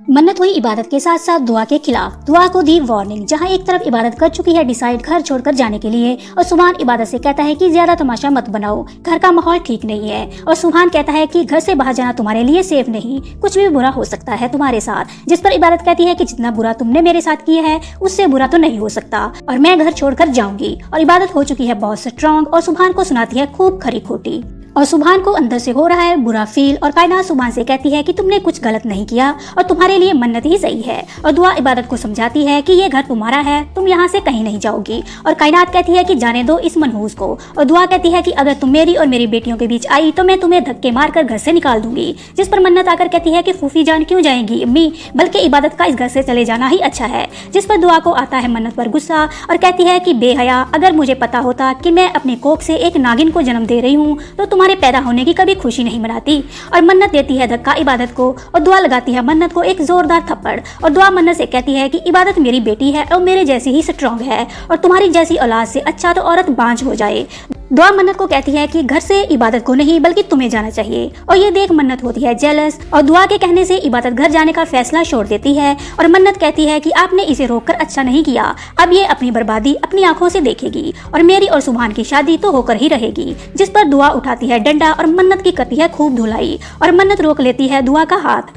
मन्नत हुई इबादत के साथ साथ दुआ के खिलाफ। दुआ को दी वार्निंग। जहां एक तरफ इबादत कर चुकी है डिसाइड घर छोड़कर जाने के लिए, और सुभान इबादत से कहता है कि ज्यादा तमाशा मत बनाओ, घर का माहौल ठीक नहीं है। और सुभान कहता है कि घर से बाहर जाना तुम्हारे लिए सेफ नहीं, कुछ भी बुरा हो सकता है तुम्हारे साथ। जिस पर इबादत कहती है कि जितना बुरा तुमने मेरे साथ किया है उससे बुरा तो नहीं हो सकता, और मैं घर छोड़कर जाऊंगी। और इबादत हो चुकी है बहुत स्ट्रॉन्ग और सुभान को सुनाती है खूब खरी खोटी। और सुभान को अंदर से हो रहा है बुरा फील, और कायनात सुभान से कहती है कि तुमने कुछ गलत नहीं किया और तुम्हारे लिए मन्नत ही सही है। और दुआ इबादत को समझाती है कि ये घर तुम्हारा है, तुम यहाँ से कहीं नहीं जाओगी। और कायनात कहती है कि जाने दो इस मनहूस को। और दुआ कहती है कि अगर तुम मेरी और मेरी बेटियों के बीच आई तो मैं तुम्हें धक्के मारकर घर से निकाल दूंगी। जिस पर मन्नत आकर कहती है कि फूफी जान क्यों जाएंगी अम्मी, बल्कि इबादत का इस घर से चले जाना ही अच्छा है। जिस पर दुआ को आता है मन्नत पर गुस्सा और कहती है कि बेहया, अगर मुझे पता होता कि मैं अपने कोख से एक नागिन को जन्म दे रही हूँ तो तुम्हारे पैदा होने की कभी खुशी नहीं मनाती। और मन्नत देती है धक्का इबादत को, और दुआ लगाती है मन्नत को एक जोरदार थप्पड़। और दुआ मन्नत से कहती है कि इबादत मेरी बेटी है और मेरे जैसी ही स्ट्रॉन्ग है, और तुम्हारी जैसी औलाद से अच्छा तो औरत बांझ हो जाए। दुआ मन्नत को कहती है कि घर से इबादत को नहीं बल्कि तुम्हें जाना चाहिए। और ये देख मन्नत होती है जेलस, और दुआ के कहने से इबादत घर जाने का फैसला छोड़ देती है। और मन्नत कहती है कि आपने इसे रोककर अच्छा नहीं किया, अब ये अपनी बर्बादी अपनी आंखों से देखेगी, और मेरी और सुभान की शादी तो होकर ही रहेगी। जिस पर दुआ उठाती है डंडा और मन्नत की करती है खूब धुलाई, और मन्नत रोक लेती है दुआ का हाथ।